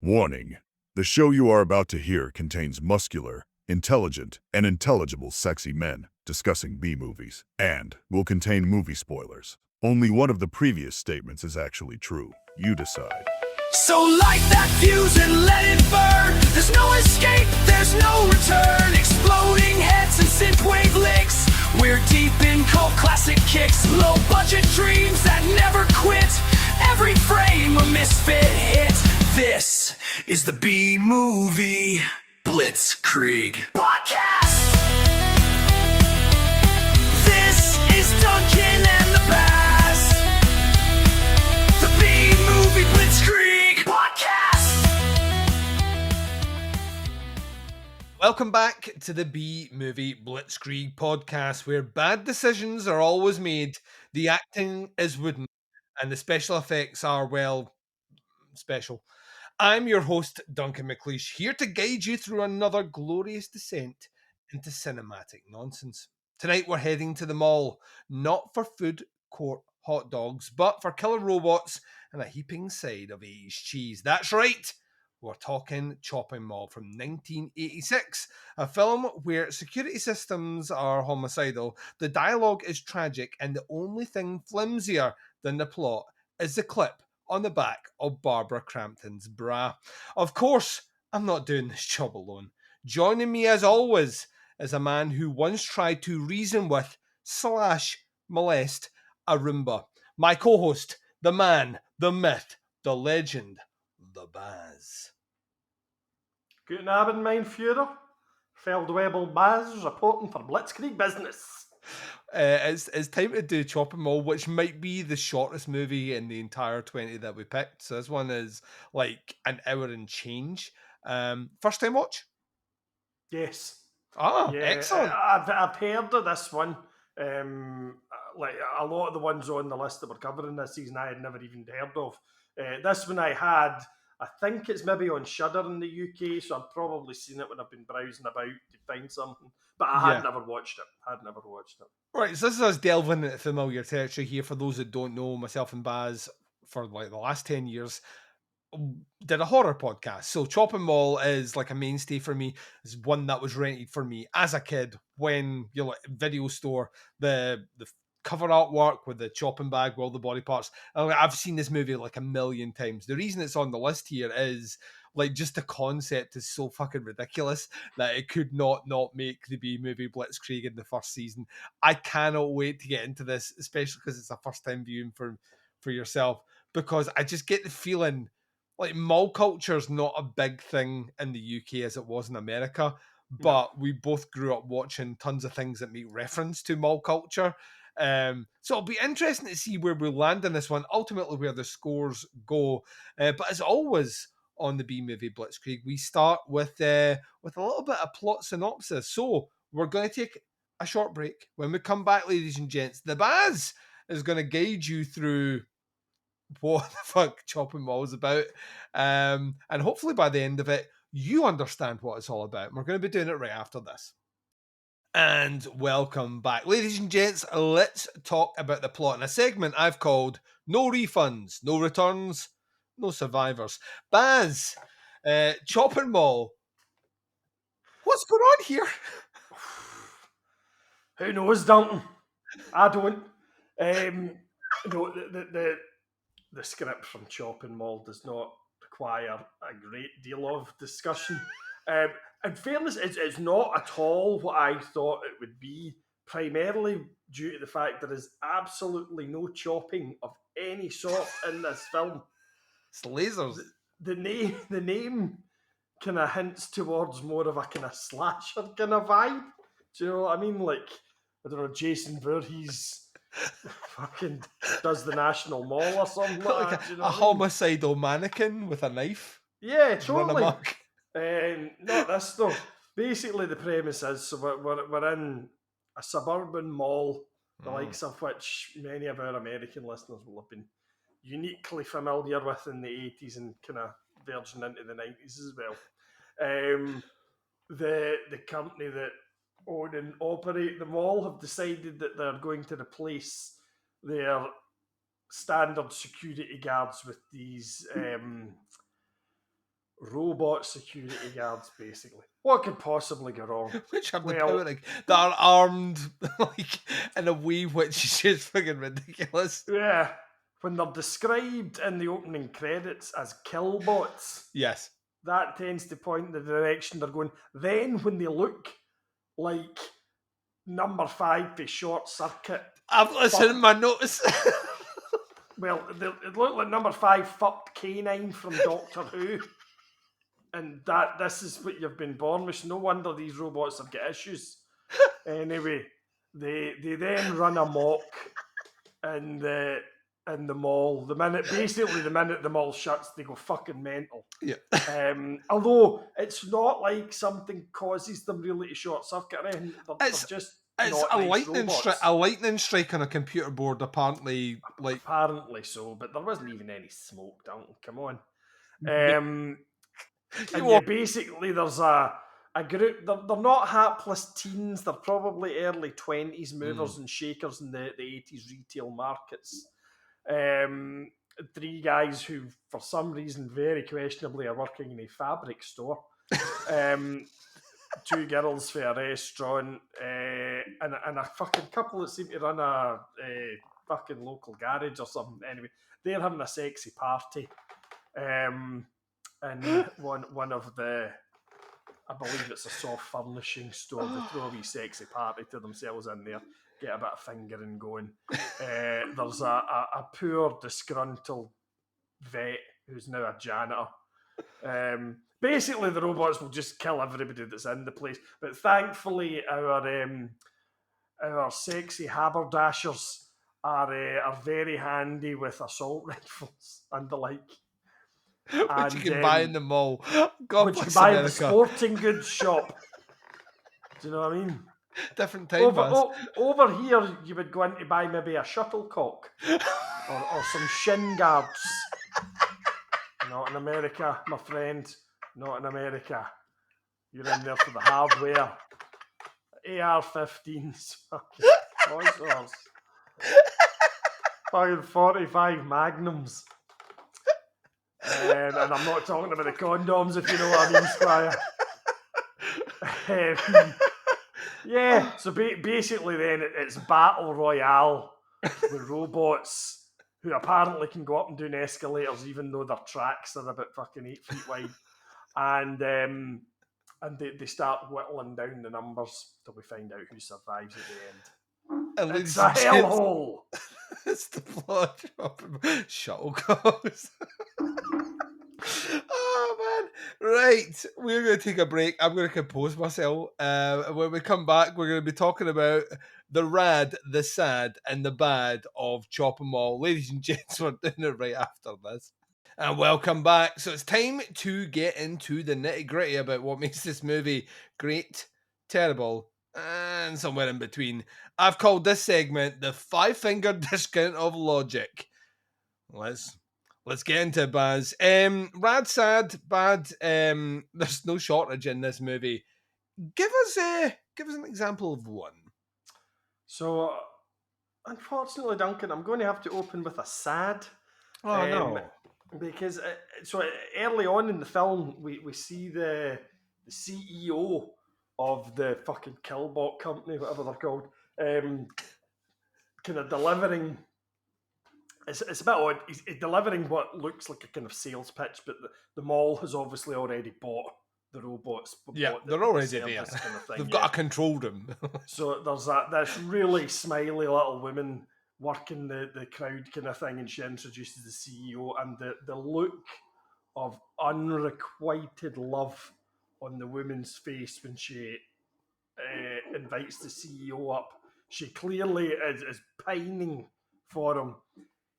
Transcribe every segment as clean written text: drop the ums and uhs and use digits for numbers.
Warning: the show you are about to hear contains muscular, intelligent, and intelligible sexy men discussing B-movies, and will contain movie spoilers. Only one of the previous statements is actually true. You decide. So light that fuse and let it burn. There's no escape, there's no return. Exploding heads and synthwave licks. We're deep in cult classic kicks. Low budget dreams that never quit. Every frame a misfit hit. This is the B-Movie Blitzkrieg Podcast. This is Duncan and the Baz. The B-Movie Blitzkrieg Podcast. Welcome back to the B-Movie Blitzkrieg Podcast, where bad decisions are always made, the acting is wooden, and the special effects are, well, special. I'm your host, Duncan McLeish, here to guide you through another glorious descent into cinematic nonsense. Tonight we're heading to the mall, not for food court hot dogs, but for killer robots and a heaping side of aged cheese. That's right, we're talking Chopping Mall from 1986, a film where security systems are homicidal, the dialogue is tragic, and the only thing flimsier than the plot is the clip on the back of Barbara Crampton's bra. Of course, I'm not doing this job alone. Joining me as always is a man who once tried to reason with / molest a Roomba. My co-host, the man, the myth, the legend, the Baz. Guten Abend, mein Führer. Feldwebel Baz reporting for Blitzkrieg Business. It's time to do Chopping Mall, which might be the shortest movie in the entire 20 that we picked. So this one is like an hour and change. First time watch? Yes. Ah, Yeah, excellent. I've heard of this one. Like a lot of the ones on the list that we're covering this season, I had never even heard of. This one I had. I think it's maybe on Shudder in the UK, so I've probably seen it when I've been browsing about to find something. But I had never watched it. Right, so this is us delving into familiar territory here. For those that don't know, myself and Baz, for like the last 10 years, did a horror podcast. So Chopping Mall is like a mainstay for me. It's one that was rented for me as a kid when you're like video store, the cover artwork with the chopping bag with all the body parts. I've seen this movie like a million times. The reason it's on the list here is like just the concept is so fucking ridiculous that it could not make the B-Movie Blitzkrieg in the first season. I cannot wait to get into this, especially because it's a first time viewing for yourself, because I just get the feeling like mall culture is not a big thing in the UK as it was in America, but we both grew up watching tons of things that make reference to mall culture. So it'll be interesting to see where we land in this one, ultimately where the scores go. But as always on the B-Movie Blitzkrieg, we start with a little bit of plot synopsis. So we're going to take a short break. When we come back, ladies and gents, the Baz is going to guide you through what the fuck Chopping Mall is about. And hopefully by the end of it, you understand what it's all about. We're going to be doing it right after this. And welcome back. Ladies and gents, let's talk about the plot in a segment I've called No Refunds, No Returns, No Survivors. Baz, Chopping Mall, what's going on here? Who knows, Duncan? I don't. No, the script from Chopping Mall does not require a great deal of discussion. In fairness, it's not at all what I thought it would be, primarily due to the fact there is absolutely no chopping of any sort in this film. It's lasers. The name kind of hints towards more of a kind of slasher kind of vibe. Do you know what I mean? Like, I don't know, Jason Voorhees fucking does the National Mall or something like that. A homicidal mannequin with a knife. Yeah, totally. Run amok. Not this though. Basically, the premise is so we're in a suburban mall, the likes of which many of our American listeners will have been uniquely familiar with in the 80s and kind of verging into the 90s as well. The company that own and operate the mall have decided that they're going to replace their standard security guards with these robot security guards, basically. What could possibly go wrong? Which have the Well- power, like, that are armed, like, in a way which is just fucking ridiculous. Yeah. When they're described in the opening credits as killbots, Yes. that tends to point in the direction they're going. Then when they look like number 5 for Short Circuit, I've listened to my notes. well, it looked like number 5 fucked Canine from Doctor Who. And this is what you've been born with. No wonder these robots have got issues. Anyway, they then run amok in the mall. The minute the mall shuts, they go fucking mental. Yeah. Although it's not like something causes them really to short circuit or anything. They're just It's not a nice lightning robots. strike. A lightning strike on a computer board, apparently. Like, Apparently so, but there wasn't even any smoke. Duncan, come on. And basically, there's a group. They're not hapless teens. They're probably early 20s movers and shakers in the 80s retail markets. 3 guys who, for some reason, very questionably, are working in a fabric store. 2 girls for a restaurant, and a fucking couple that seem to run a fucking local garage or something. Anyway, they're having a sexy party. And one of the, I believe it's a soft furnishing store. They throw a wee sexy party to themselves in there, get a bit of fingering going. There's a poor disgruntled vet who's now a janitor. Basically, the robots will just kill everybody that's in the place. But thankfully, our sexy haberdashers are very handy with assault rifles and the like. which you can buy in the mall. God Which you bless buy in the America. sporting goods shop. Do you know what I mean? Different time, Baz. Over here, you would go in to buy maybe a shuttlecock or some shin guards. Not in America, my friend. Not in America. You're in there for the hardware. AR-15s. Fucking fucking 45 Magnums. And I'm not talking about the condoms, if you know what I mean, Squire. Yeah, so basically then it's Battle Royale with robots who apparently can go up and down escalators even though their tracks are about fucking 8 feet wide. And they start whittling down the numbers till we find out who survives at the end. And It's a hellhole! It's the plot of shuttlecocks. Oh man! Right, we're going to take a break. I'm going to compose myself. When we come back, we're going to be talking about the rad, the sad, and the bad of Chop 'em All. Ladies and gents, we're doing it right after this. And welcome back. So it's time to get into the nitty gritty about what makes this movie great, terrible, and somewhere in between. I've called this segment the 5-finger discount of logic. Let's get into it, Baz. Rad, sad, bad. There's no shortage in this movie. Give us an example of one. So, unfortunately, Duncan, I'm going to have to open with a sad. Oh no! Because so early on in the film, we see the CEO of the fucking Killbot company, whatever they're called, kind of delivering. It's a bit odd. He's delivering what looks like a kind of sales pitch, but the mall has obviously already bought the robots. Yeah, bought they're already there. service kind of thing, They've got to control them. So there's this really smiley little woman working the crowd kind of thing, and she introduces the CEO, and the look of unrequited love on the woman's face when she invites the CEO up. She clearly is pining for him.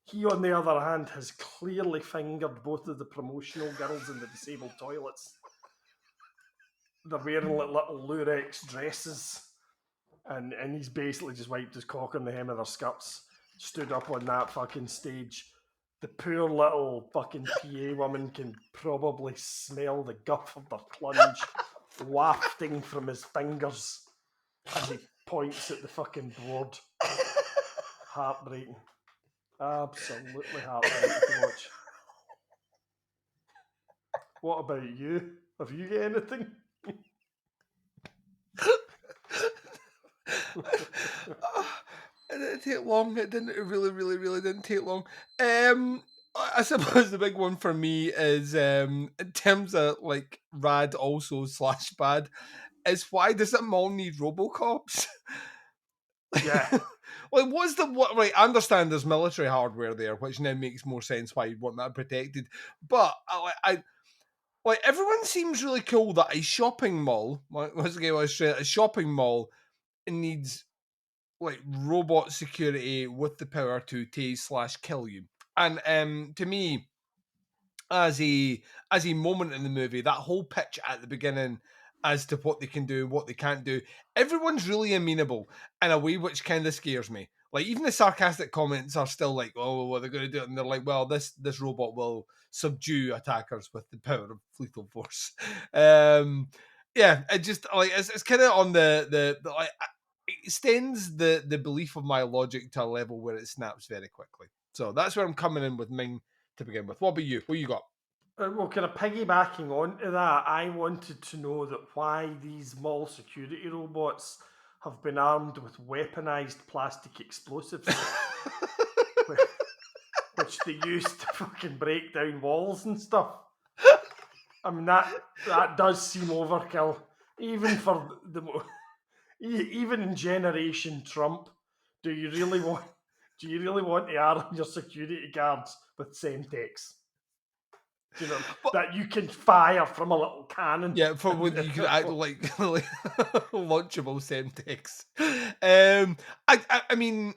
He, on the other hand, has clearly fingered both of the promotional girls in the disabled toilets. They're wearing like little lurex dresses, and he's basically just wiped his cock on the hem of their skirts, stood up on that fucking stage. The poor little fucking PA woman can probably smell the guff of their plunge wafting from his fingers as he points at the fucking board. Heartbreaking. Absolutely heartbreaking to watch. What about you? Have you got anything? It didn't take long. It really didn't take long. I suppose the big one for me is in terms of like rad also / bad is why does it all need RoboCops? Yeah. Like, what's the what? Right, I understand there's military hardware there, which now makes more sense why you'd want that protected. But I like everyone seems really cool that a shopping mall, like once again, a shopping mall needs like robot security with the power to tase / kill you. And to me, as a moment in the movie, that whole pitch at the beginning as to what they can do and what they can't do, everyone's really amenable in a way which kind of scares me. Like even the sarcastic comments are still like, "Oh, what they're going to do," and they're like, "Well, this robot will subdue attackers with the power of lethal force." Yeah, it just like it's kind of on the like it extends the belief of my logic to a level where it snaps very quickly. So that's where I'm coming in with Ming to begin with. What about you? What you got? Well, kind of piggybacking onto that, I wanted to know that why these mall security robots have been armed with weaponized plastic explosives, which they use to fucking break down walls and stuff. I mean that does seem overkill, even for even in Generation Trump. Do you really want to arm your security guards with Semtex? You know, that you can fire from a little cannon. Yeah, for when you can act like launchable Semtex. I mean,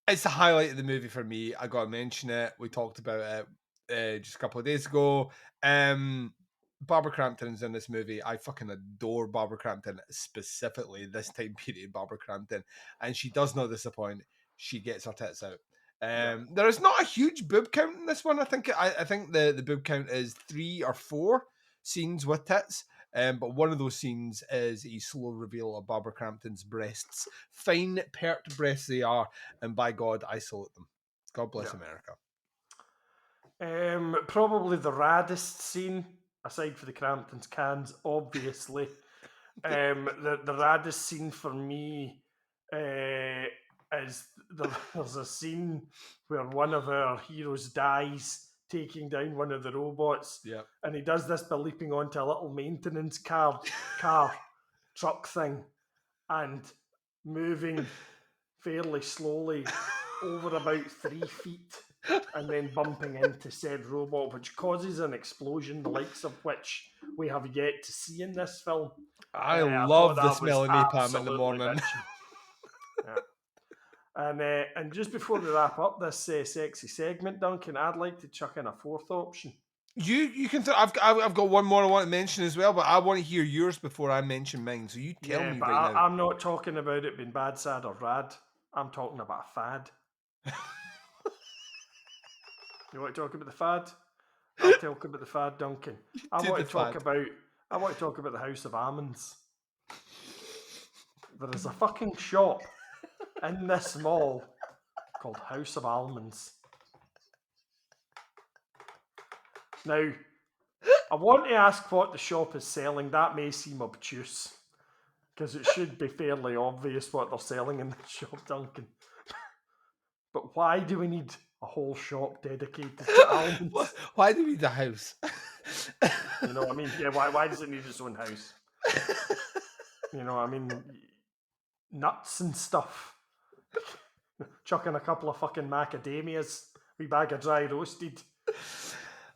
it's the highlight of the movie for me. I got to mention it. We talked about it just a couple of days ago. Barbara Crampton's in this movie. I fucking adore Barbara Crampton, specifically this time period Barbara Crampton, and she does not disappoint. She gets her tits out. There is not a huge boob count in this one. I think the boob count is 3 or 4 scenes with tits. But one of those scenes is a slow reveal of Barbara Crampton's breasts. Fine, pert breasts they are, and by God, I salute them. God bless America. Probably the raddest scene, aside for the Cramptons cans, obviously. The raddest scene for me is there's a scene where one of our heroes dies taking down one of the robots, and he does this by leaping onto a little maintenance car truck thing and moving fairly slowly over about 3 feet and then bumping into said robot, which causes an explosion the likes of which we have yet to see in this film. I love the smell of napalm in the morning. And just before we wrap up this sexy segment, Duncan, I'd like to chuck in a fourth option. You can. I've got one more I want to mention as well, but I want to hear yours before I mention mine. So you tell me but right now. I'm not talking about it being bad, sad, or rad. I'm talking about a fad. You want to talk about the fad? I'll talk about the fad, Duncan. I want to talk about the House of Almonds. There is a fucking shop in this mall called House of Almonds. Now, I want to ask what the shop is selling. That may seem obtuse, because it should be fairly obvious what they're selling in the shop, Duncan. But why do we need a whole shop dedicated to almonds? Why do we need a house? You know what I mean? Yeah, why does it need its own house? You know what I mean? Nuts and stuff. Chucking a couple of fucking macadamias, wee bag of dry roasted.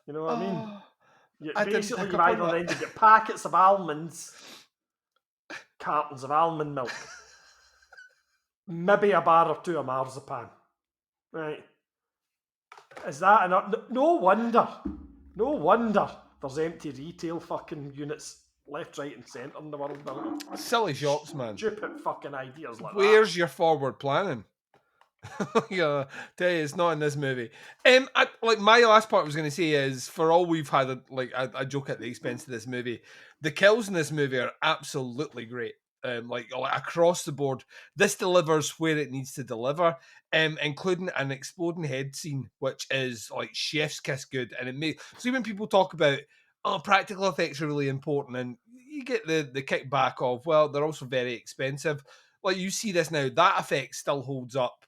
You know what I mean? Basically, you either then you get packets of almonds, cartons of almond milk, maybe a bar or two of marzipan. Right? Is that enough? No wonder there's empty retail fucking units left, right, and centre in the world. Silly shops, man. Stupid fucking ideas like Where's your forward planning? Yeah, tell you, it's not in this movie. My last part I was going to say is, for all we've had a joke at the expense of this movie, the kills in this movie are absolutely great. Like across the board, this delivers where it needs to deliver, including an exploding head scene, which is like chef's kiss good. And it makes, so when people talk about practical effects are really important, and you get the kickback of, well, they're also very expensive. Like, you see this now, that effect still holds up,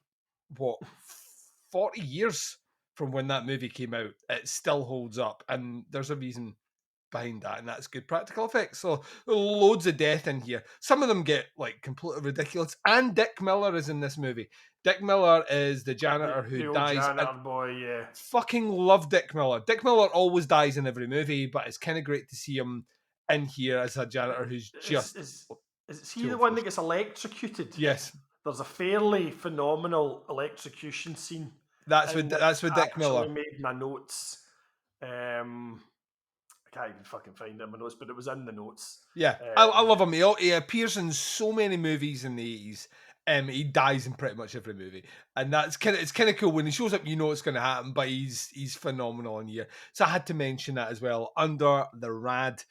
what, 40 years from when that movie came out. It still holds up, and there's a reason behind that, and that's good practical effects. So loads of death in here. Some of them get like completely ridiculous. And Dick Miller is in this movie. Dick Miller is the janitor The who old dies. janitor boy, yeah. Fucking love Dick Miller. Dick Miller always dies in every movie, but it's kind of great to see him in here as a janitor who's just. Is he the one that gets electrocuted? Yes, There's a fairly phenomenal electrocution scene. that's with Dick Miller. I made my notes. I can't even fucking find it in my notes, but it was in the notes. Yeah, I love him. He appears in so many movies in the 80s. He dies in pretty much every movie, and it's kind of cool when he shows up. You know what's going to happen, but he's phenomenal in here. So I had to mention that as well. Under the Rad,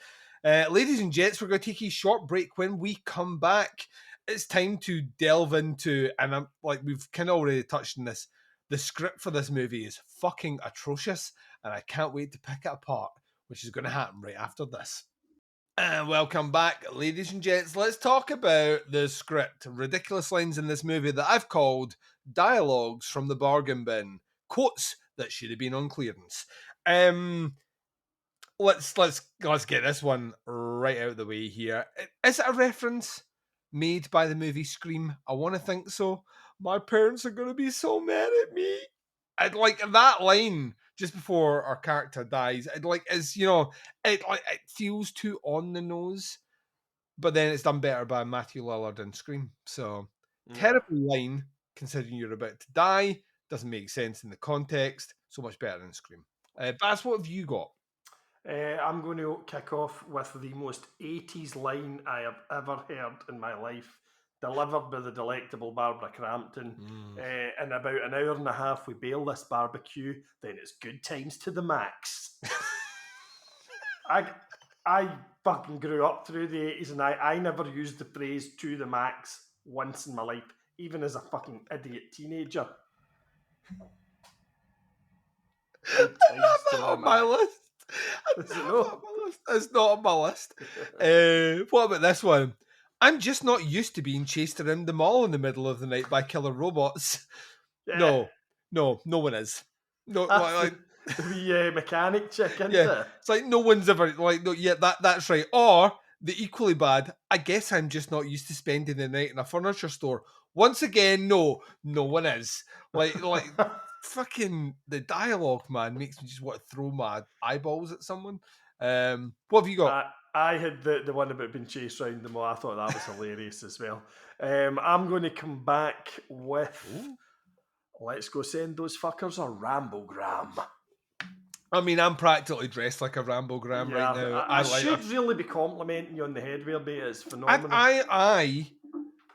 ladies and gents, we're going to take a short break. When we come back, it's time to delve into, and I'm like, we've kind of already touched on this. The script for this movie is fucking atrocious, and I can't wait to pick it apart, which is going to happen right after this. And welcome back, ladies and gents. Let's talk about the script. Ridiculous lines in this movie that I've called dialogues from the bargain bin. Quotes that should have been on clearance. Let's get this one right out of the way here. Is it a reference made by the movie Scream? I want to think so. My parents are going to be so mad at me. I'd like that line just before our character dies. It feels too on the nose, but then it's done better by Matthew Lillard in Scream. So terrible line considering you're about to die. Doesn't make sense in the context. So much better than Scream. Baz, what have you got? I'm going to kick off with the most 80s line I have ever heard in my life, delivered by the delectable Barbara Crampton. In about an hour and a half, we bail this barbecue, then it's good times to the max. I fucking grew up through the 80s, and I never used the phrase to the max once in my life, even as a fucking idiot teenager. That's not on my list. It's not on my list. What about this one? I'm just not used to being chased around the mall in the middle of the night by killer robots. Yeah. No one is. No, the mechanic chick, isn't it? It's like no one's ever like, no, yeah, that's right. Or the equally bad, I guess I'm just not used to spending the night in a furniture store. Once again, no one is. Like fucking the dialogue, man, makes me just want to throw my eyeballs at someone. What have you got? I had the one about being chased around the mall. I thought that was hilarious as well. I'm going to come back with let's go send those fuckers a Rambogram. I mean, I'm practically dressed like a Rambogram right now. I should really be complimenting you on the headwear, but it's phenomenal. I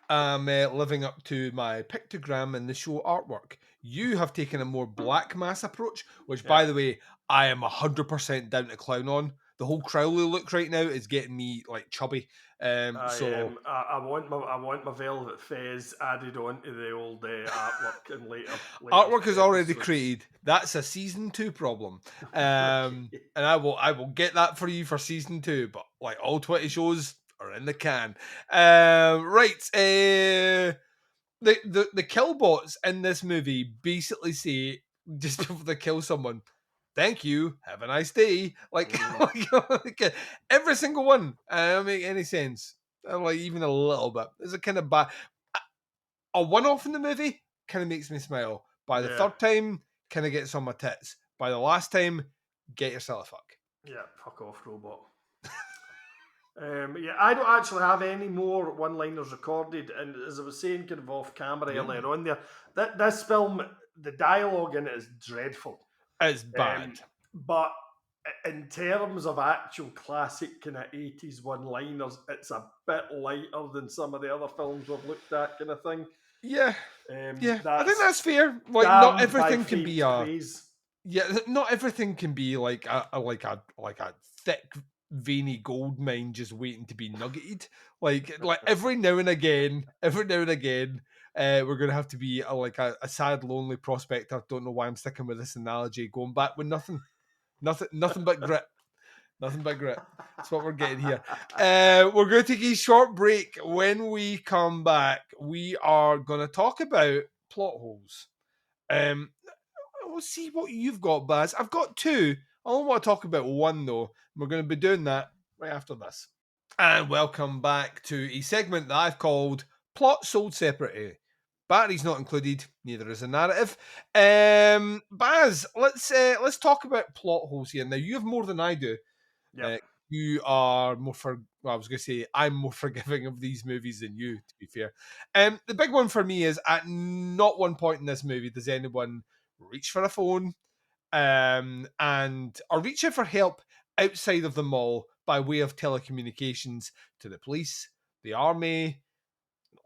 am living up to my pictogram in the show artwork. You have taken a more black mass approach, which, by the way, I am 100% down to clown on. The whole Crowley look right now is getting me like chubby. I want my velvet fez added on to the old artwork and later artwork is already created. That's a season 2 problem, and I will get that for you for season 2. But like all 20 shows are in the can. Right. The killbots in this movie basically say just before they kill someone, thank you, have a nice day. Like every single one. Don't make any sense. Like even a little bit. There's a kind of bad. A one-off in the movie kind of makes me smile. By the third time, kind of gets on my tits. By the last time, get yourself a fuck. Yeah, fuck off, robot. I don't actually have any more one-liners recorded, and as I was saying kind of off camera earlier on there, this film, the dialogue in it is dreadful. It's bad. But in terms of actual classic kind of 80s one-liners, it's a bit lighter than some of the other films we've looked at kind of thing. Yeah. I think that's fair. Like not everything can be not everything can be like a thick veiny gold mine just waiting to be nuggeted. Like every now and again, we're going to have to be a sad, lonely prospector. Don't know why I'm sticking with this analogy. Going back with nothing but grit. Nothing but grit. That's what we're getting here. We're going to take a short break. When we come back, we are going to talk about plot holes. We'll see what you've got, Baz. I've got two. I only want to talk about one, though. We're going to be doing that right after this. And welcome back to a segment that I've called Plot Sold Separately. Battery's not included, neither is a narrative. Baz, let's talk about plot holes here. Now, you have more than I do. Yep. You are more I was going to say I'm more forgiving of these movies than you, to be fair. The big one for me is at not one point in this movie does anyone reach for a phone or reach out for help outside of the mall by way of telecommunications to the police, the army,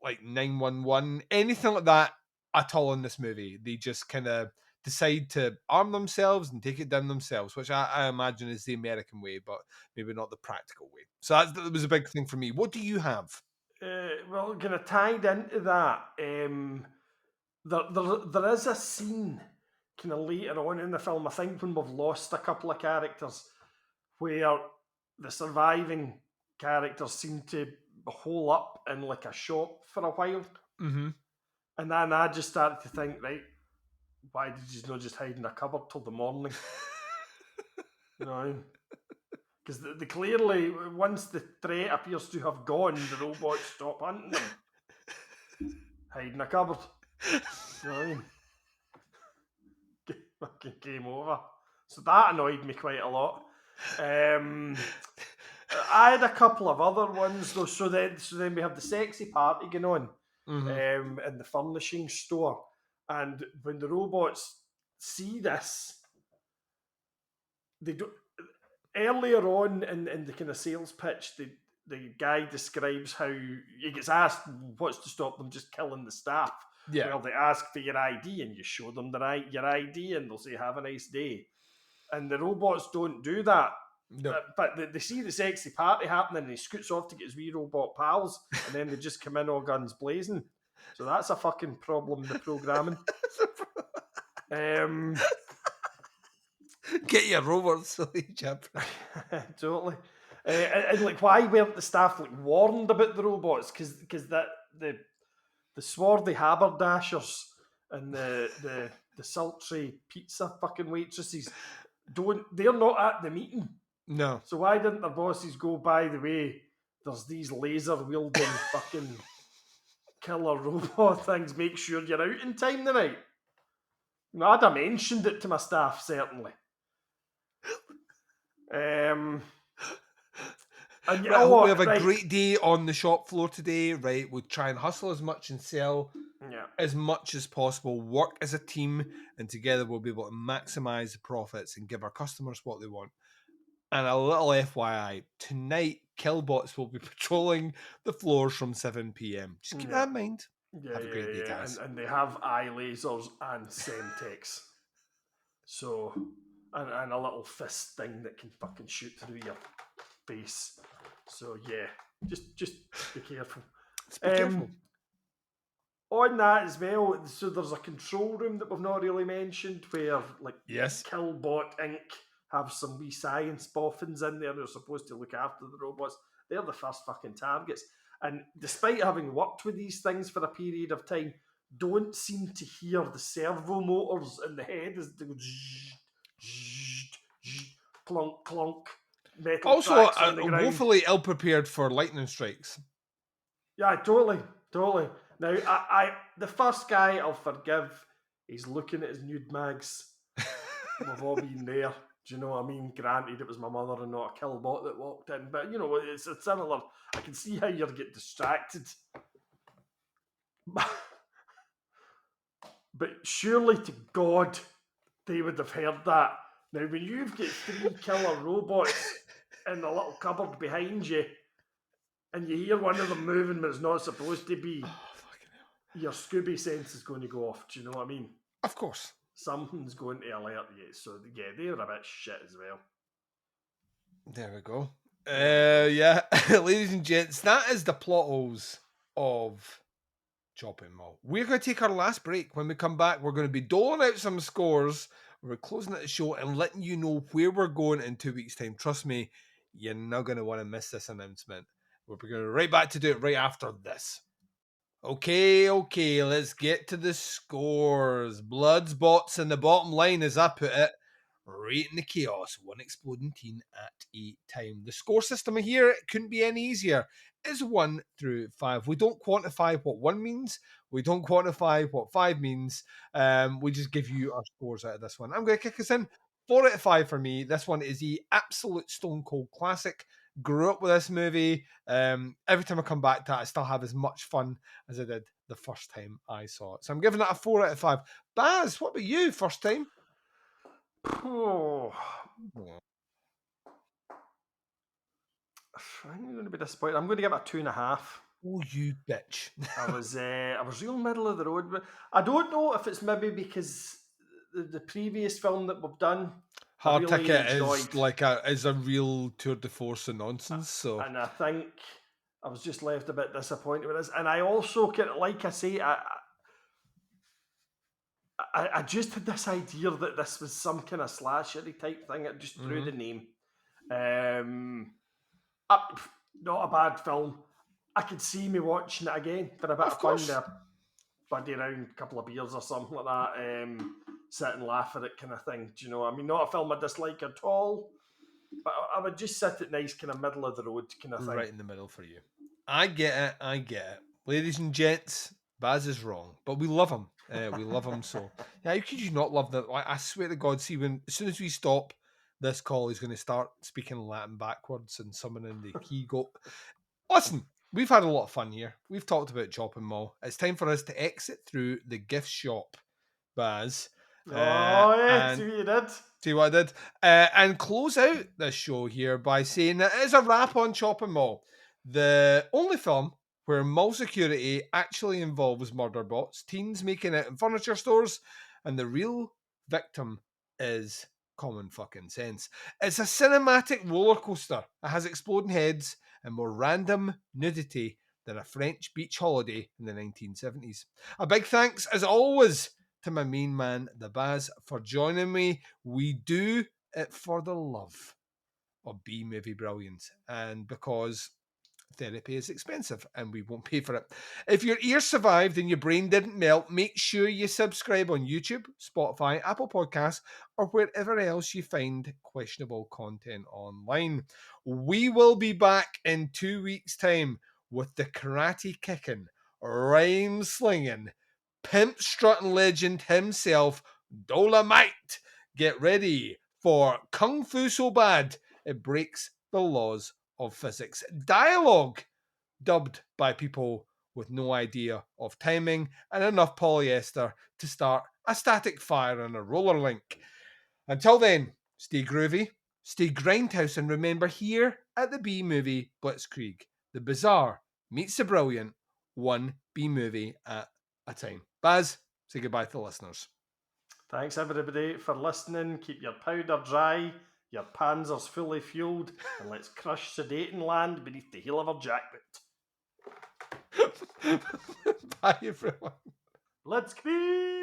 like 911, anything like that at all in this movie. They just kind of decide to arm themselves and take it down themselves, which I imagine is the American way, but maybe not the practical way. So that was a big thing for me. What do you have? Well, kind of tied into that, there is a scene kind of later on in the film, I think when we've lost a couple of characters, where the surviving characters seem to hole up in like a shop for a while. Mm-hmm. And then I just started to think, right, why did you not just hide in a cupboard till the morning? You know, because they clearly, once the threat appears to have gone, the robots stop hunting them. Hide in a cupboard. You know what I mean? Fucking game over. So that annoyed me quite a lot. I had a couple of other ones though. So then we have the sexy party going on in the furnishing store, and when the robots see this, they do. Earlier on in the kind of sales pitch, the guy describes how he gets asked what's to stop them just killing the staff. Yeah. Well, they ask for your ID and you show them your ID and they'll say, have a nice day. And the robots don't do that. No. But they see the sexy party happening and he scoots off to get his wee robot pals and then they just come in all guns blazing. So that's a fucking problem, the programming. Get your robots, Jab. Totally. And like, why weren't the staff like warned about the robots? Because that the swarthy haberdashers and the sultry pizza fucking waitresses they're not at the meeting. No. So why didn't their bosses go, by the way, there's these laser wielding fucking killer robot things, make sure you're out in time tonight? I'd have mentioned it to my staff, certainly. And you know what? We have a great day on the shop floor today, right? We'll try and hustle as much and sell as much as possible, work as a team, and together we'll be able to maximize the profits and give our customers what they want. And a little FYI, tonight, Killbots will be patrolling the floors from 7 p.m. Just keep that in mind. Have a great day, guys. And they have eye lasers and Semtex. So, and a little fist thing that can fucking shoot through your face. So, yeah, just be careful. Be careful. On that as well, so there's a control room that we've not really mentioned where, like, Killbot Inc. have some wee science boffins in there who are supposed to look after the robots. They're the first fucking targets. And despite having worked with these things for a period of time, don't seem to hear the servo motors in the head as they go clunk, clunk. Metal also, woefully ill-prepared for lightning strikes. Yeah, totally. Now, I the first guy I'll forgive, he's looking at his nude mags. We've all been there. Do you know what I mean? Granted, it was my mother and not a Killbot that walked in, but you know, it's similar. I can see how you'd get distracted. But surely to God, they would have heard that. Now, when you've got 3 killer robots in the little cupboard behind you, and you hear one of them moving when it's not supposed to be, your Scooby sense is going to go off. Do you know what I mean? Of course. Something's going to alert you. So, yeah, they're a bit shit as well. There we go. Yeah, ladies and gents, that is the plot holes of Chopping Mall. We're going to take our last break. When we come back, we're going to be doling out some scores We're closing out the show and letting you know where we're going in 2 weeks' time. Trust me, you're not going to want to miss this announcement. We're going right back to do it right after this. Okay, let's get to the scores. Bloods, bots, and the bottom line, as I put it, right in the chaos, one exploding teen at a time. The score system here couldn't be any easier. Is 1 through 5. We don't quantify what 1 means. We don't quantify what 5 means. We just give you our scores out of this one. I'm going to kick us in. 4 out of 5 for me. This one is the absolute stone cold classic. Grew up with this movie. Every time I come back to it, I still have as much fun as I did the first time I saw it. So I'm giving it a 4 out of 5. Baz, what about you? First time? Oh. I'm going to be disappointed. I'm going to give it a 2.5. Oh, you bitch. I was real middle of the road, but I don't know if it's maybe because the previous film that we've done, Hard really Ticket enjoyed. is a real tour de force of nonsense. So And I think I was just left a bit disappointed with this. And I also, like I say, I just had this idea that this was some kind of slashery type thing. It just threw the name. Not a bad film. I could see me watching it again for a bit of fun there. Buddy around, a couple of beers or something like that. Sit and laugh at it kind of thing. Do you know? I mean, not a film I dislike at all. But I would just sit at nice kind of middle of the road kind of thing. Right in the middle for you. I get it. Ladies and gents, Baz is wrong. But we love him. We love him so. Yeah, how could you not love that? I swear to God, see, as soon as we stop this call, he's going to start speaking Latin backwards and summoning the key goat. Listen, we've had a lot of fun here. We've talked about Chopping Mall. It's time for us to exit through the gift shop, Baz. See what you did. See what I did? And close out this show here by saying that it is a wrap on Chopping Mall. The only film where mall security actually involves murder bots, teens making it in furniture stores, and the real victim is common fucking sense. It's a cinematic roller coaster. It has exploding heads and more random nudity than a French beach holiday in the 1970s. A big thanks, as always, to my main man, The Baz, for joining me. We do it for the love of B-movie brilliance and because therapy is expensive and we won't pay for it. If your ear survived and your brain didn't melt, make sure you subscribe on YouTube, Spotify, Apple Podcasts, or wherever else you find questionable content online. We will be back in 2 weeks' time with the karate kicking, rhyme slinging, pimp strutting legend himself, Dolomite. Get ready for Kung Fu so bad it breaks the laws of physics. Dialogue dubbed by people with no idea of timing and enough polyester to start a static fire on a roller rink. Until then, stay groovy, stay grindhouse, and remember, here at the B-Movie Blitzkrieg, the bizarre meets the brilliant, one B-movie at a time. Baz, say goodbye to the listeners. Thanks everybody for listening. Keep your powder dry, your panzers fully fueled, and let's crush sedating land beneath the heel of our jackboot. Bye everyone. Blitzkrieg!